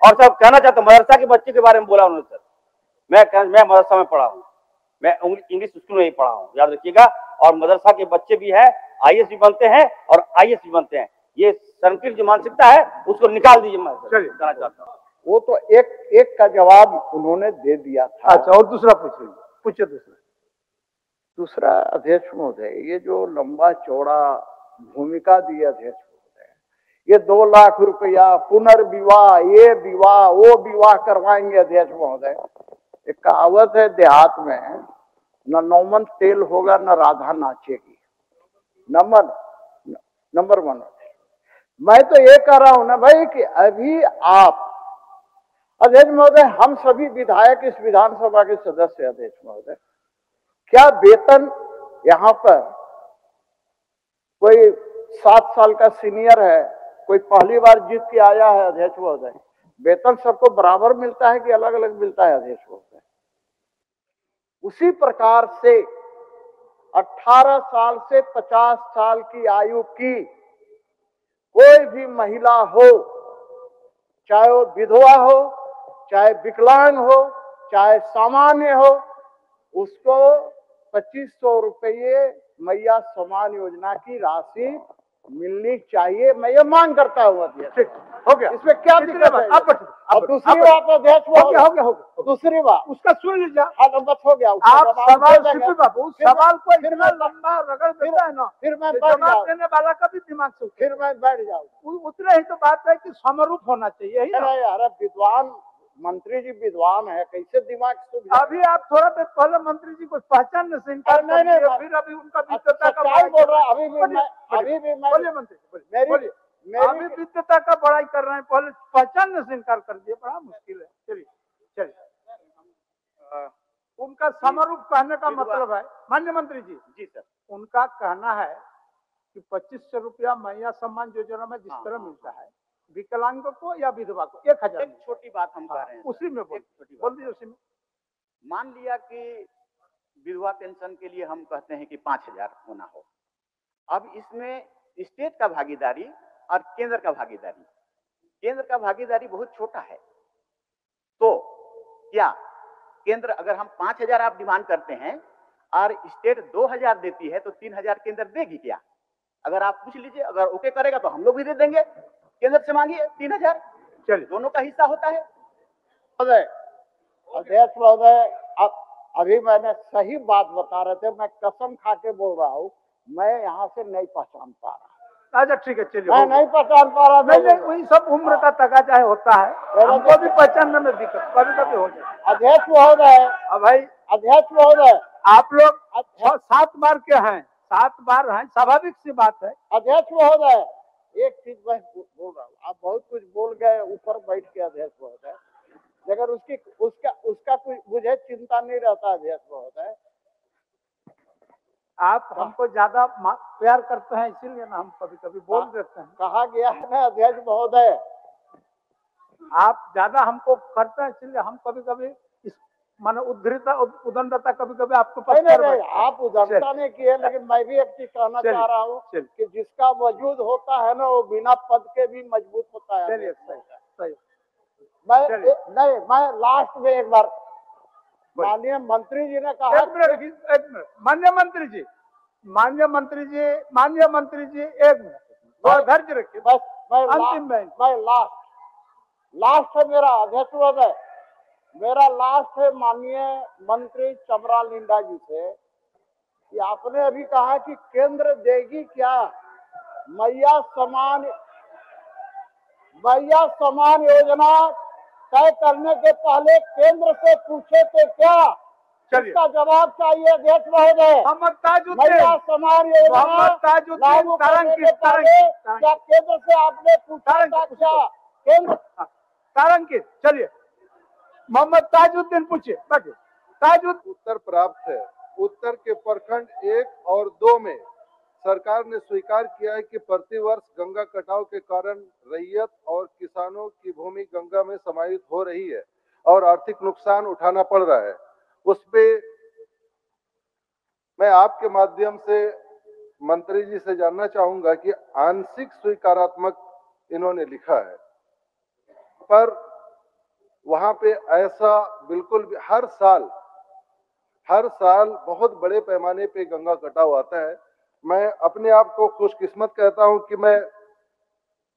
और सब कहना चाहता हूँ, मदरसा के बच्चे के बारे में बोला उन्होंने सर। मैं मदरसा में पढ़ा हूँ, मैं इंग्लिश स्कूल में ही पढ़ा हूँ, याद रखिएगा। और मदरसा के बच्चे भी है, IAS भी बनते हैं और IAS भी बनते हैं। ये संकीर्ण जो मानसिकता है उसको निकाल दीजिए। मैं कहना चाहता हूँ, वो तो एक का जवाब उन्होंने दे दिया था। अच्छा, और दूसरा पूछिए। दूसरा अध्यक्ष महोदय, ये जो लंबा चौड़ा भूमिका दी अध्यक्ष महोदय, ये 2 लाख रुपया पुनर्विवाह, ये विवाह वो विवाह करवाएंगे अध्यक्ष महोदय। एक कहावत है देहात में, न नौमन तेल होगा न राधा नाचेगी। नंबर 1। मैं तो ये कह रहा हूं ना भाई कि अभी आप अध्यक्ष महोदय, हम सभी विधायक इस विधानसभा के सदस्य, अध्यक्ष महोदय, क्या वेतन यहाँ पर कोई 7 साल का सीनियर है, कोई पहली बार जीत के आया है, अध्यक्ष महोदय, वेतन सबको बराबर मिलता है कि अलग अलग मिलता है अध्यक्ष महोदय? उसी प्रकार से 18 साल से 50 साल की आयु की कोई भी महिला हो, चाहे वो विधवा हो, चाहे विकलांग हो, चाहे सामान्य हो, उसको 2500 रुपये मैया सम्मान योजना की राशि मिलनी चाहिए। मैं ये मांग करता हूँ अध्यक्ष। हो गया, इसमें क्या दिक्कत है? अब दूसरी बात अध्यक्ष, हो गया। दूसरी बात उसका सुन लीजिए। हाँ, बस हो गया। आप सवाल को इतना लंबा रगड़ देता है ना, फिर मैं जवाब देने वाला का भी दिमाग से फिर मैं बैठ जाऊँ। उतना ही तो बात है कि समरूप होना चाहिए। अरे विद्वान मंत्री जी विद्वान है, कैसे दिमाग से? अभी आप थोड़ा देर पहले मंत्री जी को पहचानने से इनकार कर दिए, फिर अभी उनका विद्वता का बड़ाई बोल रहा है। अभी भी बोलिए मंत्री जी, बोलिए। अभी विद्वता का बड़ाई कर रहे हैं, पहले पहचानने से इनकार कर दिए, बड़ा मुश्किल है। चलिए उनका समरूप कहने का मतलब है, माननीय मंत्री जी। जी सर, उनका कहना है कि 2500 रुपया मैया सम्मान योजना में जिस तरह मिलता है विकलांगों को या विधवा को 1000। एक छोटी बात हम कह रहे हैं, उसी में बोल दीजिए। उसी में मान लिया कि विधवा पेंशन के लिए हम कहते हैं कि 5000 होना हो। अब इसमें स्टेट का भागीदारी और केंद्र का भागीदारी बहुत छोटा है। तो क्या केंद्र, अगर हम 5000 आप डिमांड करते हैं और स्टेट 2000 देती है तो 3000 केंद्र देगी क्या? अगर आप पूछ लीजिए, अगर ओके करेगा तो हम लोग भी दे देंगे। केंद्र से मांगिए 3000, चलिए दोनों का हिस्सा होता है। अध्यक्ष महोदय, अभी मैंने सही बात बता रहे थे, मैं कसम खा के बोल रहा हूँ, मैं यहाँ से नहीं पहचान पा रहा। अच्छा ठीक है, चलिए। मैं नहीं पहचान पा रहा। नहीं, वही सब उम्र का तकाजा होता है, हमको भी पहचानने में दिक्कत कभी कभी हो जाए। अध्यक्ष महोदय, भाई अध्यक्ष महोदय, आप लोग 7 बार के हैं, 7 बार हैं, स्वाभाविक सी बात है। अध्यक्ष महोदय, एक चीज मैं बोल रहा हूँ, आप बहुत कुछ बोल गए ऊपर बैठ के अध्यक्ष महोदय, अगर उसका कुछ मुझे चिंता नहीं रहता अध्यक्ष महोदय। आप हमको ज्यादा प्यार करते हैं, इसीलिए ना हम कभी कभी बोल देते हैं। कहा गया है ना अध्यक्ष महोदय, आप ज्यादा हमको करते हैं, इसलिए हम कभी कभी माने उदंडता कभी कभी आपको नहीं, आप उदंडता नहीं किए, लेकिन मैं भी एक चीज कहना चाह रहा हूँ कि जिसका वजूद होता है ना, वो बिना पद के भी मजबूत होता है। चलिए सही। मैं लास्ट में एक बार, माननीय मंत्री जी ने कहा, एक मिनट माननीय मंत्री जी एक मिनट धैर्य रखिए, बस मैं अंतिम मैं लास्ट है मेरा अध्यक्ष महोदय, मेरा लास्ट है माननीय मंत्री चमरा लिंडा जी से कि आपने अभी कहा कि केंद्र देगी क्या मैया सम्मान योजना तय करने के पहले केंद्र से पूछे थे क्या? इसका जवाब चाहिए अध्यक्ष महोदय। मैया सम्मान योजना लागू करने के पहले क्या केंद्र से आपने पूछा था क्या? केंद्र तारंकित, चलिए मोहम्मद ताजुद्दीन पूछिए। उत्तर प्राप्त है। उत्तर के प्रखंड 1 और 2 में सरकार ने स्वीकार किया है कि प्रतिवर्ष गंगा कटाव के कारण रैयत और किसानों की भूमि गंगा में समाहित हो रही है और आर्थिक नुकसान उठाना पड़ रहा है। उस पे मैं आपके माध्यम से मंत्री जी से जानना चाहूंगा कि आंशिक स्वीकारात्मक इन्होंने लिखा है, पर वहां पे ऐसा बिल्कुल भी हर साल बहुत बड़े पैमाने पे गंगा कटाव आता है। मैं अपने आप को खुशकिस्मत कहता हूं कि मैं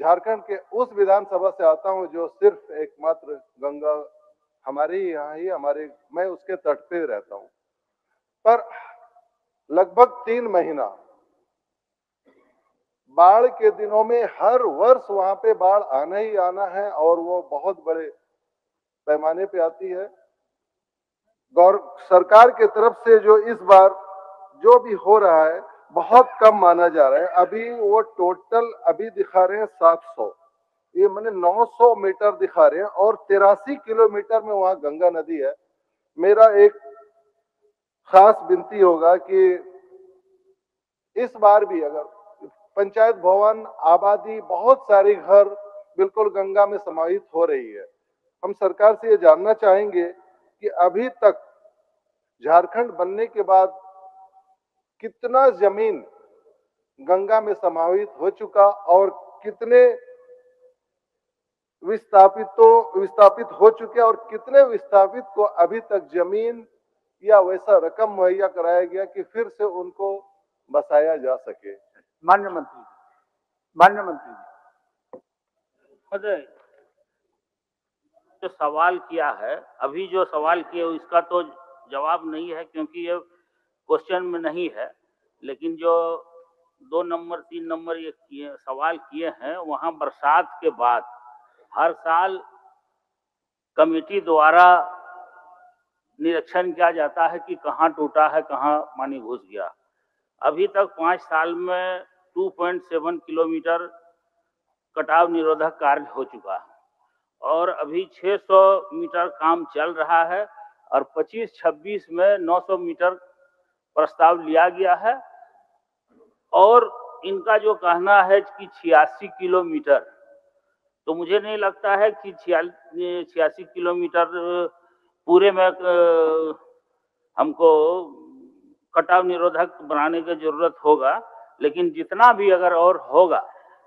झारखंड के उस विधानसभा से आता हूं जो सिर्फ एकमात्र गंगा हमारे यहाँ ही मैं उसके तट पे रहता हूं। पर लगभग 3 महीना बाढ़ के दिनों में हर वर्ष वहां पे बाढ़ आना ही आना है और वो बहुत बड़े पैमाने पे आती है। सरकार की तरफ से जो इस बार जो भी हो रहा है बहुत कम माना जा रहा है। अभी वो टोटल अभी दिखा रहे हैं 700, ये मैंने 900 मीटर दिखा रहे हैं और 83 किलोमीटर में वहां गंगा नदी है। मेरा एक खास विनती होगा कि इस बार भी अगर पंचायत भवन आबादी बहुत सारी घर बिल्कुल गंगा में समाहित हो रही है, हम सरकार से ये जानना चाहेंगे कि अभी तक झारखंड बनने के बाद कितना जमीन गंगा में समाहित हो चुका और कितने विस्थापित हो चुके और कितने विस्थापित को अभी तक जमीन या वैसा रकम मुहैया कराया गया कि फिर से उनको बसाया जा सके। माननीय मंत्री जी, जो सवाल किया है, अभी जो सवाल किया इसका तो जवाब नहीं है क्योंकि ये क्वेश्चन में नहीं है, लेकिन जो 2 नंबर 3 नंबर ये सवाल किए हैं, वहां बरसात के बाद हर साल कमेटी द्वारा निरीक्षण किया जाता है कि कहाँ टूटा है, कहाँ पानी घुस गया। अभी तक 5 साल में 2.7 किलोमीटर कटाव निरोधक कार्य हो चुका है और अभी 600 मीटर काम चल रहा है और 25-26 में 900 मीटर प्रस्ताव लिया गया है और इनका जो कहना है कि 86 किलोमीटर, तो मुझे नहीं लगता है कि 86 किलोमीटर पूरे में हमको कटाव निरोधक बनाने की जरूरत होगा, लेकिन जितना भी अगर और होगा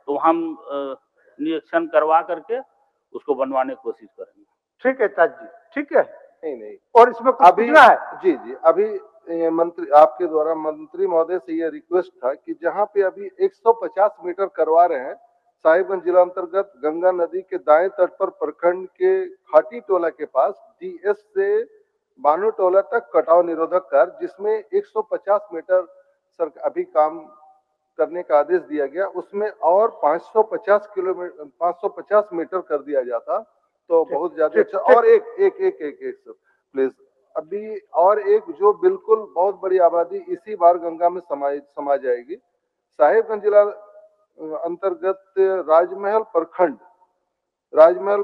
तो हम निरीक्षण करवा करके उसको बनवाने की कोशिश करेंगे। ठीक है ताज जी, ठीक है। नहीं और इसमें कुछ पूछना है? जी अभी मंत्री आपके द्वारा मंत्री महोदय से ये रिक्वेस्ट था कि जहाँ पे अभी 150 मीटर करवा रहे हैं साहिबगंज जिला अंतर्गत गंगा नदी के दाएं तट पर प्रखंड के खाटी टोला के पास डीएस से बानू टोला तक कटाव निरोधक कार्य, जिसमें 150 मीटर अभी काम करने का आदेश दिया गया, उसमें और 550 मीटर कर दिया जाता तो बहुत ज्यादा अच्छा। और एक प्लीज, अभी और एक जो बिल्कुल बहुत बड़ी आबादी इसी बार गंगा में समा जाएगी, साहिबगंज जिला अंतर्गत राजमहल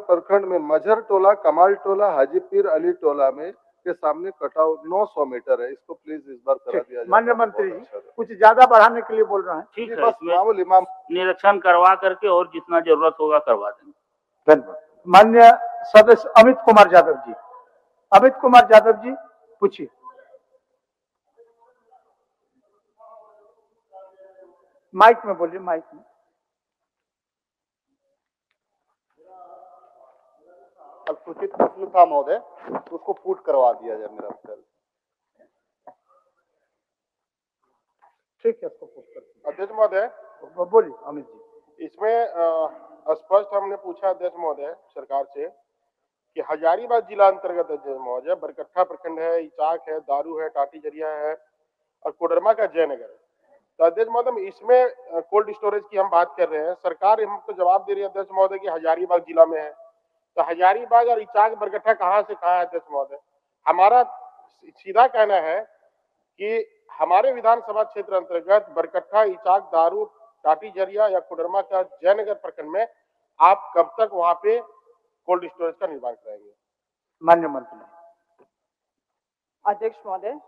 प्रखंड में मझर टोला, कमाल टोला, हाजी पीर अली टोला में के सामने कटाव 900 मीटर है। इसको प्लीज इस बार करा दिया जाए। माननीय मंत्री जी कुछ ज्यादा बढ़ाने के लिए बोल रहे हैं। ठीक है, बस मामूली निरीक्षण करवा करके और जितना जरूरत होगा करवा देंगे। धन्यवाद। माननीय सदस्य अमित कुमार यादव जी पूछिए। माइक में बोलिए, माइक में। सूचित प्रश्न था महोदय, उसको पुट करवा दिया जाए मेरा उत्तर। ठीक है, उसको पुट कर। अध्यक्ष महोदय बोलिए अमित जी। इसमें स्पष्ट हमने पूछा अध्यक्ष महोदय सरकार से कि हजारीबाग जिला अंतर्गत अध्यक्ष महोदय बरकट्ठा प्रखंड है, इचाक है, दारू है, टाटी जरिया है और कोडरमा का जयनगर है। तो अध्यक्ष महोदय इसमें कोल्ड स्टोरेज की हम बात कर रहे हैं, सरकार हमको जवाब दे रही है अध्यक्ष महोदय कि हजारीबाग जिला में है। तो हजारीबाग और इचाक बरकट्ठा कहाँ से कहाँ है अध्यक्ष महोदय? हमारा सीधा कहना है कि हमारे विधानसभा क्षेत्र अंतर्गत बरकट्ठा, इचाक, दारू, टाटी जरिया या कोडरमा का जयनगर प्रखंड में आप कब तक वहां पे कोल्ड स्टोरेज का निर्माण कराएंगे? माननीय मंत्री। अध्यक्ष महोदय,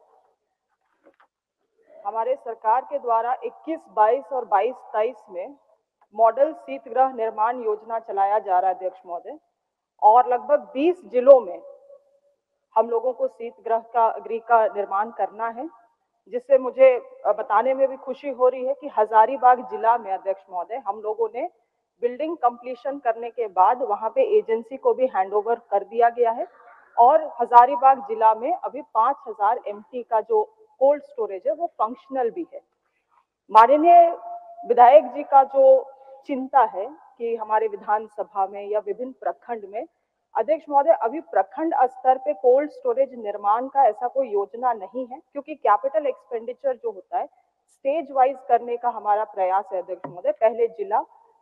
हमारे सरकार के द्वारा 21-22 और 22-23 में मॉडल शीतगृह निर्माण योजना चलाया जा रहा है अध्यक्ष महोदय, और लगभग 20 जिलों में हम लोगों को शीतगृह का निर्माण करना है, जिससे मुझे बताने में भी खुशी हो रही है कि हजारीबाग जिला में अध्यक्ष महोदय हम लोगों ने बिल्डिंग कंप्लीशन करने के बाद वहां पे एजेंसी को भी हैंडओवर कर दिया गया है और हजारीबाग जिला में अभी 5000 एमटी का जो कोल्ड स्टोरेज है वो फंक्शनल भी है। माननीय विधायक जी का जो चिंता है कि हमारे विधानसभा में या विभिन्न प्रखंड में, अध्यक्ष महोदय, अभी प्रखंड स्तर पे कोल्ड स्टोरेज निर्माण का ऐसा कोई योजना नहीं है, क्योंकि कैपिटल एक्सपेंडिचर जो होता है स्टेज वाइज करने का हमारा प्रयास है अध्यक्ष महोदय। पहले जिला,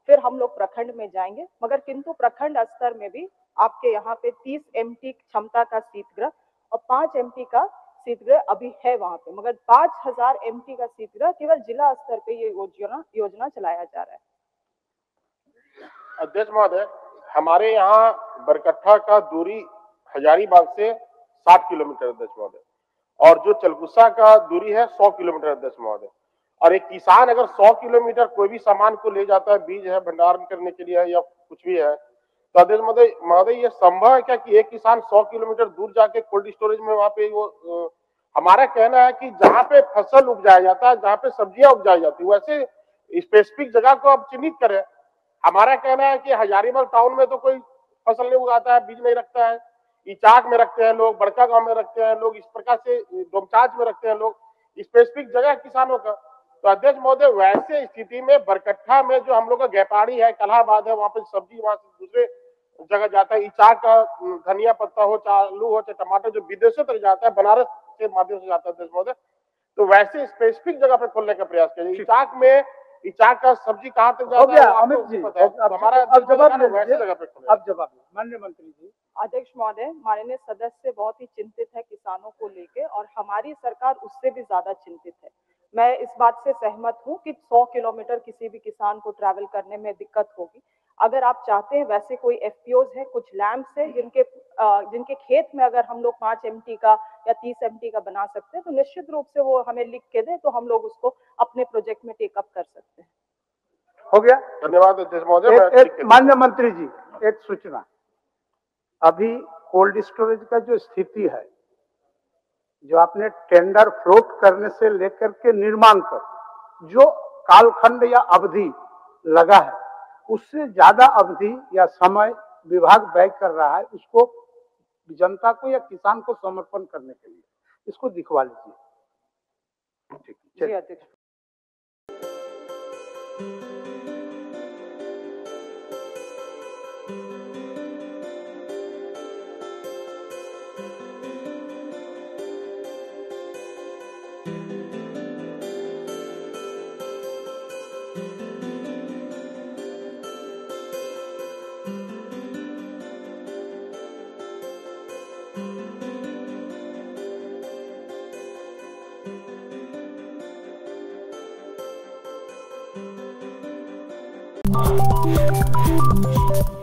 फिर हम लोग प्रखंड में जाएंगे, मगर किंतु प्रखंड स्तर में भी आपके यहाँ पे 30 एमटी क्षमता का शीतगृह और 5 एमटी का शीतगृह अभी है वहां पे, मगर 5000 एमटी का शीतगृह केवल जिला स्तर पे ये योजना चलाया जा रहा है। अध्यक्ष महोदय, हमारे यहाँ बरकट्ठा का दूरी हजारीबाग से 60 किलोमीटर अध्यक्ष महोदय, और जो चलगुस्सा का दूरी है 100 किलोमीटर अध्यक्ष महोदय। और एक किसान अगर 100 किलोमीटर कोई भी सामान को ले जाता है, बीज है, भंडारण करने के लिए है या कुछ भी है, तो अध्यक्ष महोदय ये संभव है क्या कि एक किसान 100 किलोमीटर दूर जाके कोल्ड स्टोरेज में वहां पे वो हमारा कहना है कि जहाँ पे फसल उपजाया जाता है, जहाँ पे सब्जियां उपजाई जाती है, वैसे स्पेसिफिक जगह को आप चिन्हित करें। हमारा कहना है कि हजारीबाग टाउन में तो कोई फसल नहीं उगाता है, बीज नहीं रखता है, इचाक में रखते हैं लोग, बड़का गांव में रखते हैं लोग, इस प्रकार से डोमचांच में रखते हैं लोग, स्पेसिफिक जगह किसानों का। तो अध्यक्ष महोदय, वैसे स्थिति में बरकट्ठा में जो हम लोग का व्यापारी है, कलाहाबाद है, वहां पे सब्जी वहां से दूसरे जगह जाता है, इचाक का धनिया पत्ता हो, चाहे आलू हो, चाहे टमाटर, जो विदेशों तक जाता है, बनारस के माध्यम से जाता है अध्यक्ष महोदय, तो वैसे स्पेसिफिक जगह पे खोलने का प्रयास करिए। इचाक का सब्जी कहाँ तक जाता है अमित जी, हमारा अब जवाब वैसे जगह पे अब जवाब माननीय मंत्री जी। अध्यक्ष महोदय, माननीय सदस्य बहुत ही चिंतित है किसानों को लेके, और हमारी सरकार उससे भी ज्यादा चिंतित है। मैं इस बात से सहमत हूं कि 100 किलोमीटर किसी भी किसान को ट्रैवल करने में दिक्कत होगी। अगर आप चाहते हैं वैसे कोई एफपीओज है, कुछ लैम्प्स है जिनके खेत में अगर हम लोग 5 एमटी का या 30 एमटी का बना सकते हैं, तो निश्चित रूप से वो हमें लिख के दें, तो हम लोग उसको अपने प्रोजेक्ट में टेकअप कर सकते हैं। हो गया, धन्यवाद अध्यक्ष महोदय। माननीय मंत्री जी, एक सूचना, अभी कोल्ड स्टोरेज का जो स्थिति है, जो आपने टेंडर फ्लोट करने से लेकर के निर्माण तक जो कालखंड या अवधि लगा है, उससे ज्यादा अवधि या समय विभाग व्यय कर रहा है उसको जनता को या किसान को समर्पण करने के लिए। इसको दिखवा लीजिए। ठीक है, जी अध्यक्ष।